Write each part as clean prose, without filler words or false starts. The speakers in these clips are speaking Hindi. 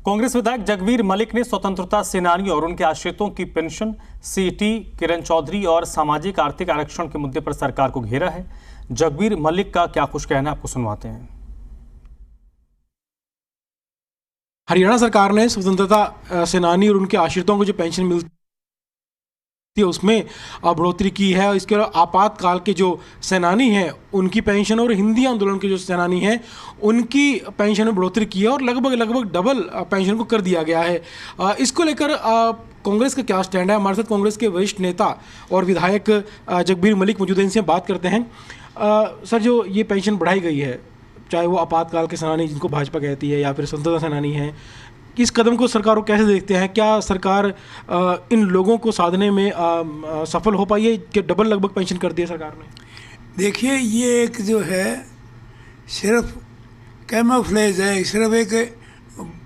कांग्रेस विधायक जगबीर मलिक ने स्वतंत्रता सेनानी और उनके आश्रितों की पेंशन, सीटी, किरण चौधरी और सामाजिक आर्थिक आरक्षण के मुद्दे पर सरकार को घेरा है। जगबीर मलिक का क्या कुछ कहना है, आपको सुनवाते हैं। हरियाणा सरकार ने स्वतंत्रता सेनानी और उनके आश्रितों को जो पेंशन मिलती है उसमें बढ़ोतरी की है। इसके अलावा आपातकाल के जो सेनानी हैं उनकी पेंशन और हिंदी आंदोलन के जो सेनानी हैं उनकी पेंशन में बढ़ोतरी की है और लगभग डबल पेंशन को कर दिया गया है। इसको लेकर कांग्रेस का क्या स्टैंड है? हमारे साथ कांग्रेस के वरिष्ठ नेता और विधायक जगबीर मलिक मौजूद हैं, इनसे बात करते हैं। सर, जो ये पेंशन बढ़ाई गई है, चाहे वो आपातकाल के सेनानी जिनको भाजपा कहती है या फिर स्वतंत्रता सेनानी हैं, इस कदम को सरकार को कैसे देखते हैं? क्या सरकार इन लोगों को साधने में सफल हो पाई है कि डबल लगभग पेंशन कर दी है सरकार ने? देखिए, ये एक जो है सिर्फ कैमोफ्लेज है, सिर्फ एक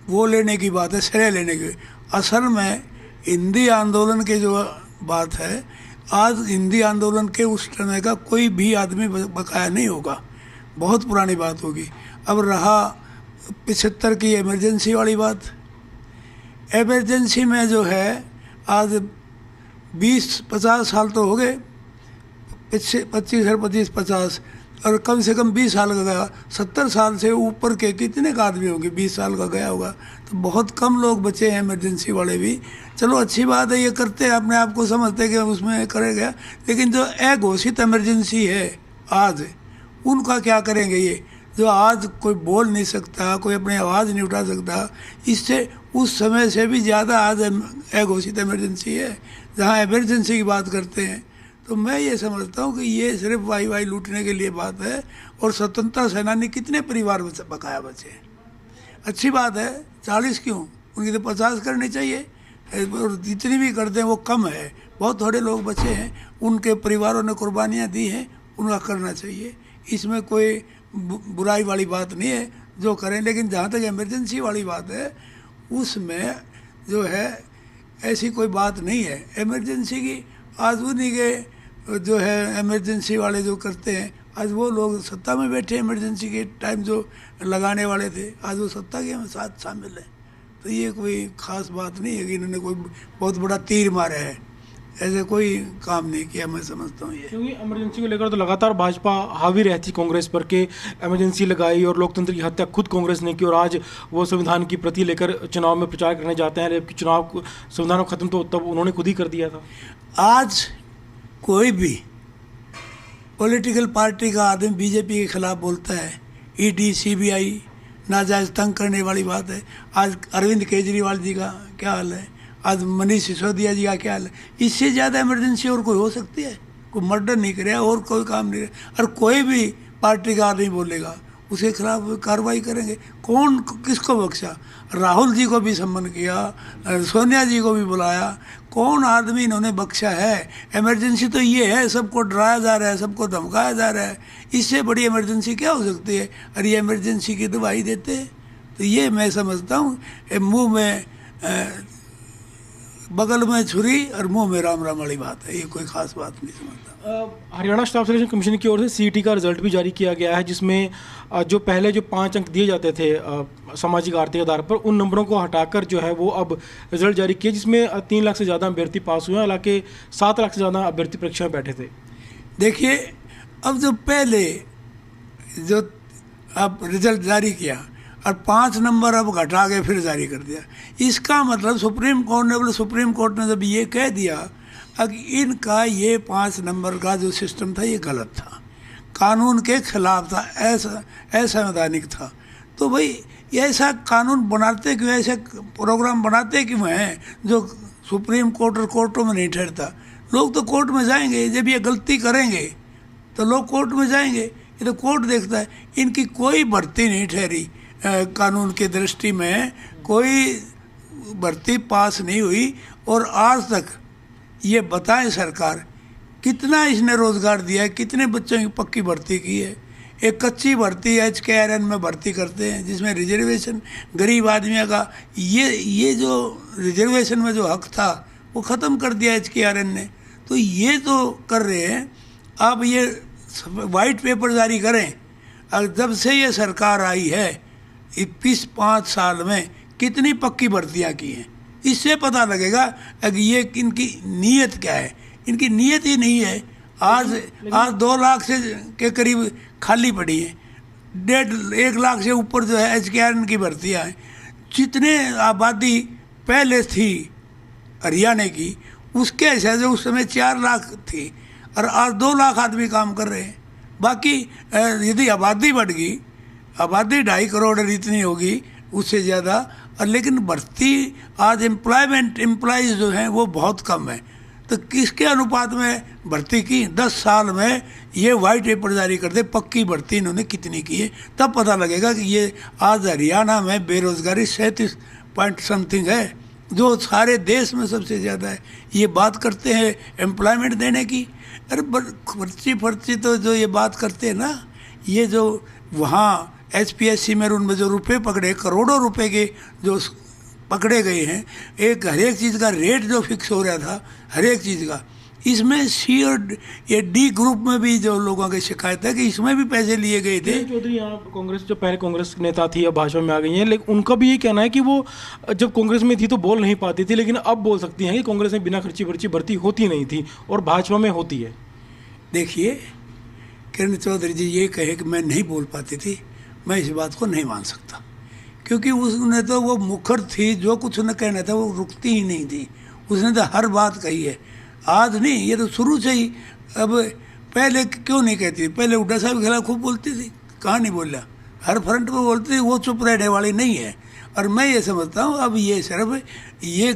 वो लेने की बात है, श्रेय लेने की। असल में हिंदी आंदोलन की जो बात है, आज हिंदी आंदोलन के उस समय का कोई भी आदमी बकाया नहीं होगा, बहुत पुरानी बात होगी। अब रहा 75 की इमरजेंसी वाली बात, इमरजेंसी में जो है आज 20-50 साल तो हो गए, 25-50 और कम से कम 20 साल का गया। 70 साल से ऊपर के कितने का आदमी होंगे, 20 साल का गया होगा, तो बहुत कम लोग बचे हैं इमरजेंसी वाले भी। चलो अच्छी बात है, ये करते हैं, अपने आप को समझते कि उसमें करेगा। लेकिन जो अघोषित इमरजेंसी है आज, उनका क्या करेंगे? ये जो आज कोई बोल नहीं सकता, कोई अपनी आवाज़ नहीं उठा सकता, इससे उस समय से भी ज़्यादा आज अघोषित इमरजेंसी है। जहाँ इमरजेंसी की बात करते हैं तो मैं ये समझता हूँ कि ये सिर्फ वाई लूटने के लिए बात है। और स्वतंत्रता सेनानी कितने परिवार बकाया बचे हैं? अच्छी बात है, 40 क्यों, उनकी तो 50 करनी चाहिए, और जितनी भी करते हैं वो कम है। बहुत थोड़े लोग बचे हैं, उनके परिवारों ने कुर्बानियाँ दी हैं, उनका करना चाहिए। इसमें कोई बुराई वाली बात नहीं है जो करें। लेकिन जहाँ तक इमरजेंसी वाली बात है, उसमें जो है ऐसी कोई बात नहीं है इमरजेंसी की। आज उन्हीं के जो है इमरजेंसी वाले जो करते हैं, आज वो लोग सत्ता में बैठे, इमरजेंसी के टाइम जो लगाने वाले थे, आज वो सत्ता के साथ शामिल हैं। तो ये कोई ख़ास बात नहीं है कि इन्होंने कोई बहुत बड़ा तीर मारा है, ऐसे कोई काम नहीं किया, मैं समझता हूँ ये। क्योंकि इमरजेंसी को लेकर तो लगातार भाजपा हावी रहती कांग्रेस पर के इमरजेंसी लगाई और लोकतंत्र की हत्या खुद कांग्रेस ने की, और आज वो संविधान की प्रति लेकर चुनाव में प्रचार करने जाते हैं। जबकि चुनाव संविधान खत्म तो तब उन्होंने खुद ही कर दिया था। आज कोई भी पॉलिटिकल पार्टी का आदमी बीजेपी के खिलाफ बोलता है, ईडी सीबीआई नाजायज तंग करने वाली बात है। आज अरविंद केजरीवाल जी का क्या हाल है, आज मनीष सिसोदिया जी का क्या हाल है। इससे ज़्यादा इमरजेंसी और कोई हो सकती है? कोई मर्डर नहीं करे और कोई काम नहीं करे, और कोई भी पार्टी का आदमी बोलेगा उसके खिलाफ कार्रवाई करेंगे। कौन किसको बख्शा? राहुल जी को भी सम्मान किया, सोनिया जी को भी बुलाया, कौन आदमी इन्होंने बख्शा है? इमरजेंसी तो ये है, सबको डराया जा रहा है, सबको धमकाया जा रहा है। इससे बड़ी इमरजेंसी क्या हो सकती है? और ये इमरजेंसी की दवाई देते हैं। तो ये मैं समझता हूँ मुँह में बगल में छुरी और मुंह में राम राम वाली बात है, ये कोई खास बात नहीं समझता। हरियाणा स्टाफ सिलेक्शन कमीशन की ओर से सीईटी का रिजल्ट भी जारी किया गया है, जिसमें जो पहले जो 5 अंक दिए जाते थे सामाजिक आर्थिक आधार पर, उन नंबरों को हटाकर जो है वो अब रिजल्ट जारी किया, जिसमें 3 लाख से ज़्यादा अभ्यर्थी पास हुए हैं। हालांकि 7 लाख से ज़्यादा अभ्यर्थी परीक्षा में बैठे थे। देखिए, अब जो पहले जो अब रिजल्ट जारी किया और 5 नंबर अब घटा के फिर जारी कर दिया, इसका मतलब सुप्रीम कोर्ट ने जब ये कह दिया कि इनका ये 5 नंबर का जो सिस्टम था ये गलत था, कानून के खिलाफ था, असंवैधानिक था, तो भाई ऐसा कानून बनाते क्यों, ऐसे प्रोग्राम बनाते क्यों हैं जो सुप्रीम कोर्ट और कोर्टों में नहीं ठहरता? लोग तो कोर्ट में जाएंगे, जब ये गलती करेंगे तो लोग कोर्ट में जाएंगे, ये तो कोर्ट देखता है। इनकी कोई भर्ती नहीं ठहरी, कानून की दृष्टि में कोई भर्ती पास नहीं हुई। और आज तक ये बताएं सरकार कितना इसने रोज़गार दिया है, कितने बच्चों की पक्की भर्ती की है। एक कच्ची भर्ती HKRN में भर्ती करते हैं जिसमें रिजर्वेशन गरीब आदमियों का, ये जो रिजर्वेशन में जो हक था वो ख़त्म कर दिया HKRN ने। तो ये तो कर रहे हैं। अब ये वाइट पेपर जारी करें, और जब से ये सरकार आई है 5 साल में कितनी पक्की भर्तियां की हैं। इससे पता लगेगा कि ये इनकी नीयत क्या है। इनकी नीयत ही नहीं है। आज 2 लाख से के करीब खाली पड़ी है, 1.5 लाख से ऊपर जो है HKRN की भर्तियाँ हैं। जितने आबादी पहले थी हरियाणा की, उसके हिसाब से उस समय 4 लाख थी और आज 2 लाख आदमी काम कर रहे हैं। बाकी यदि आबादी बढ़ गई, आबादी 2.5 करोड़ इतनी होगी, उससे ज़्यादा, और लेकिन भर्ती आज एम्प्लॉयज़ जो हैं वो बहुत कम है। तो किसके अनुपात में भर्ती की? 10 साल में ये वाइट पेपर जारी कर दे पक्की भर्ती इन्होंने कितनी की है, तब पता लगेगा कि ये आज हरियाणा में बेरोजगारी 37 पॉइंट समथिंग है, जो सारे देश में सबसे ज़्यादा है। ये बात करते हैं एम्प्लॉयमेंट देने की, अरे पर्ची तो जो ये बात करते हैं ना, ये जो वहाँ HPSC में उनमें जो रुपए पकड़े, करोड़ों रुपए के जो पकड़े गए हैं, एक हर एक चीज़ का रेट जो फिक्स हो रहा था हर एक चीज़ का, इसमें C और ये D ग्रुप में भी जो लोगों की शिकायत है कि इसमें भी पैसे लिए गए थे। चौधरी, यहाँ कांग्रेस जो पहले कांग्रेस नेता थी अब भाजपा में आ गई हैं, लेकिन उनका भी ये कहना है कि वो जब कांग्रेस में थी तो बोल नहीं पाती थी, लेकिन अब बोल सकती हैं कि कांग्रेस में बिना खर्ची पर्ची भर्ती होती नहीं थी और भाजपा में होती है। देखिए, किरण चौधरी जी ये कहे कि मैं नहीं बोल पाती थी, मैं इस बात को नहीं मान सकता, क्योंकि उसने तो वो मुखर थी, जो कुछ उन्हें कहना था वो रुकती ही नहीं थी। उसने तो हर बात कही है, आज नहीं, ये तो शुरू से ही। अब पहले क्यों नहीं कहती? पहले हुड्डा साहब के खिलाफ खूब बोलती थी, कहाँ नहीं बोला, हर फ्रंट पर बोलती थी, वो चुप रहने वाली नहीं है। और मैं ये समझता हूँ अब ये सिर्फ ये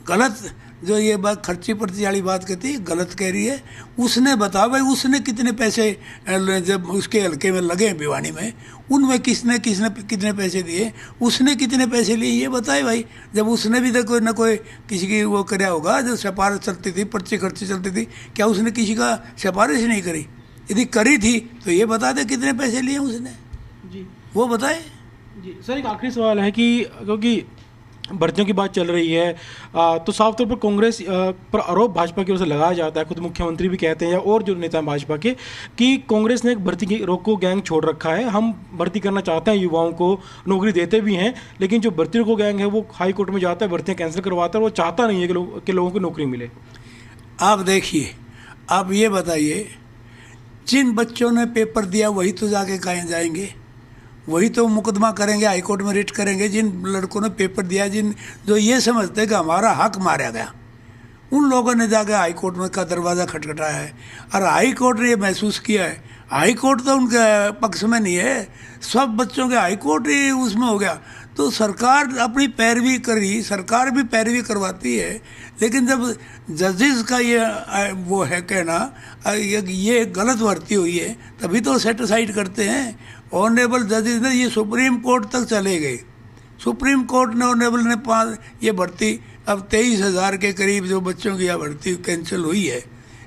गलत जो ये बात खर्ची पर्ची वाली बात कहती है, गलत कह रही है। उसने बताया भाई उसने कितने पैसे जब उसके हल्के में लगे भिवानी में, उनमें किसने कितने पैसे दिए, उसने कितने पैसे लिए, ये बताए भाई। जब उसने भी तो कोई ना कोई किसी की वो कराया होगा, जो सिफारिश चलती थी, पर्ची खर्ची चलती थी, क्या उसने किसी का सिफारिश नहीं करी? यदि करी थी तो ये बता दे कितने पैसे लिए उसने जी, वो बताए। जी सर, एक आखिरी सवाल है कि क्योंकि भर्तियों की बात चल रही है तो साफ तौर पर कांग्रेस पर आरोप भाजपा की ओर से लगाया जाता है, खुद मुख्यमंत्री भी कहते हैं या और जो नेता हैं भाजपा के, कि कांग्रेस ने एक भर्ती की रोको गैंग छोड़ रखा है। हम भर्ती करना चाहते हैं, युवाओं को नौकरी देते भी हैं, लेकिन जो भर्ती रोको गैंग है वो हाई कोर्ट में जाता है, भर्तियाँ कैंसिल करवाता है, वो चाहता नहीं है कि लोगों को नौकरी मिले। आप देखिए, आप ये बताइए, जिन बच्चों ने पेपर दिया वही तो जाके कहाँ जाएंगे, वही तो मुकदमा करेंगे, हाईकोर्ट में रिट करेंगे। जिन लड़कों ने पेपर दिया, जो ये समझते हैं कि हमारा हक मारा गया, उन लोगों ने जाकर हाईकोर्ट में का दरवाज़ा खटखटाया है और हाईकोर्ट ने ये महसूस किया है। हाईकोर्ट तो उनके पक्ष में नहीं है, सब बच्चों के हाईकोर्ट ही उसमें हो गया। तो सरकार अपनी पैरवी करी, सरकार भी पैरवी करवाती है, लेकिन जब जजेस का ये वो है कहना ये गलत भर्ती हुई है, तभी तो सेटिसाइड करते हैं। ऑनरेबल जजेस ने ये सुप्रीम कोर्ट तक चले गए, सुप्रीम कोर्ट ने ऑनरेबल ने ये भर्ती अब 23,000 के करीब जो बच्चों की यह भर्ती कैंसिल हुई है,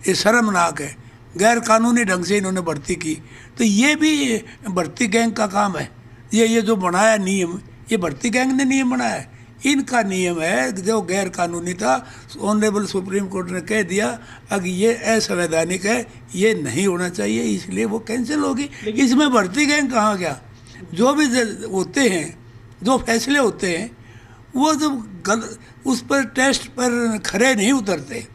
ये शर्मनाक है, गैर कानूनी ढंग से इन्होंने भर्ती की। तो ये भी भर्ती गैंग का काम है। ये जो बनाया नियम, ये भर्ती गैंग ने नियम बनाया है, इनका नियम है जो गैर कानूनी था। ऑनरेबल सुप्रीम कोर्ट ने कह दिया अगर ये असंवैधानिक है, ये नहीं होना चाहिए, इसलिए वो कैंसिल होगी। इसमें भर्ती गैंग कहाँ गया? जो भी होते हैं, जो फैसले होते हैं, वो जब उस पर टेस्ट पर खरे नहीं उतरते,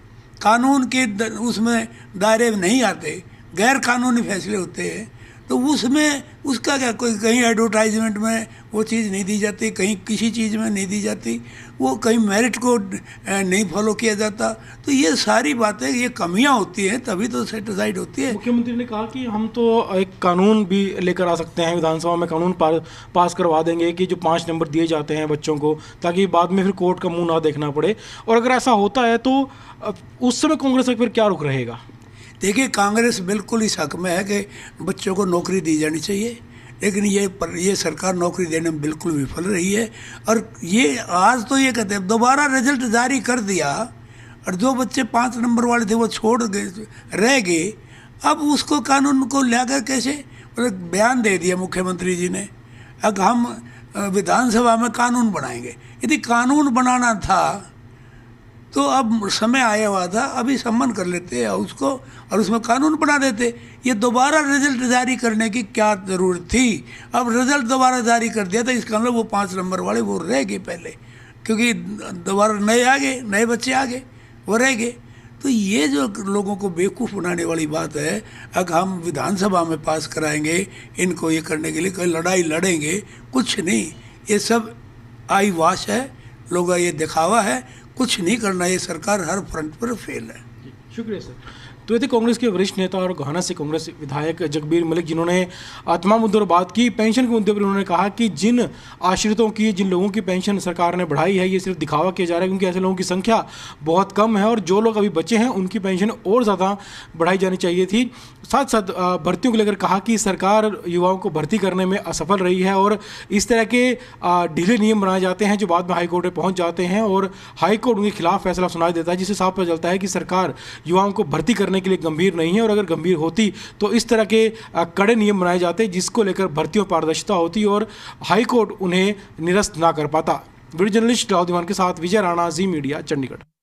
कानून के उसमें दायरे में नहीं आते, गैर कानूनी फैसले होते हैं, तो उसमें उसका क्या, कोई कहीं एडवर्टाइजमेंट में वो चीज़ नहीं दी जाती, कहीं किसी चीज़ में नहीं दी जाती, वो कहीं मेरिट को नहीं फॉलो किया जाता। तो ये सारी बातें, ये कमियां होती हैं, तभी तो सेटिसाइड होती है। मुख्यमंत्री ने कहा कि हम तो एक कानून भी लेकर आ सकते हैं, विधानसभा में कानून पास करवा देंगे कि जो 5 नंबर दिए जाते हैं बच्चों को, ताकि बाद में फिर कोर्ट का मुंह ना देखना पड़े। और अगर ऐसा होता है तो उस समय कांग्रेस का फिर क्या रुख रहेगा? देखिए, कांग्रेस बिल्कुल इस हक में है कि बच्चों को नौकरी दी जानी चाहिए, लेकिन ये सरकार नौकरी देने में बिल्कुल विफल रही है। और ये आज तो ये कहते हैं दोबारा रिजल्ट जारी कर दिया, और जो बच्चे 5 नंबर वाले थे वो छोड़ गए, रह गए। अब उसको कानून को लाकर कैसे बयान दे दिया मुख्यमंत्री जी ने, अब हम विधानसभा में कानून बनाएंगे। यदि कानून बनाना था तो अब समय आया हुआ था, अभी सम्मान कर लेते हैं उसको और उसमें कानून बना देते। ये दोबारा रिजल्ट जारी करने की क्या ज़रूरत थी? अब रिजल्ट दोबारा जारी कर दिया था, इसका मतलब वो 5 नंबर वाले वो रह गए पहले, क्योंकि दोबारा नए आ गए, नए बच्चे आ गए, वो रह गए। तो ये जो लोगों को बेवकूफ़ बनाने वाली बात है, अगर हम विधानसभा में पास कराएंगे इनको ये करने के लिए, कोई लड़ाई लड़ेंगे, कुछ नहीं, ये सब आई वाश है, लोगों का ये दिखावा है, कुछ नहीं करना। ये सरकार हर फ्रंट पर फेल है। शुक्रिया सर। तो ये थे कांग्रेस के वरिष्ठ नेता और गोहाना से कांग्रेस विधायक जगबीर मलिक, जिन्होंने तमाम मुद्दों पर बात की। पेंशन के मुद्दे पर उन्होंने कहा कि जिन आश्रितों की, जिन लोगों की पेंशन सरकार ने बढ़ाई है, ये सिर्फ दिखावा किया जा रहा है, क्योंकि ऐसे लोगों की संख्या बहुत कम है और जो लोग अभी बचे हैं उनकी पेंशन और ज़्यादा बढ़ाई जानी चाहिए थी। साथ साथ भर्तियों को लेकर कहा कि सरकार युवाओं को भर्ती करने में असफल रही है और इस तरह के ढीले नियम बनाए जाते हैं जो बाद में हाईकोर्ट में पहुंच जाते हैं और हाईकोर्ट उनके खिलाफ फैसला सुना देता है, जिससे साफ पता चलता है कि सरकार युवाओं को भर्ती करने के लिए गंभीर नहीं है। और अगर गंभीर होती तो इस तरह के कड़े नियम बनाए जाते जिसको लेकर भर्तियों पारदर्शिता होती और हाईकोर्ट उन्हें निरस्त ना कर पाता। वीडियो जर्नलिस्ट राहुल दीवान के साथ विजय राणा, जी मीडिया, चंडीगढ़।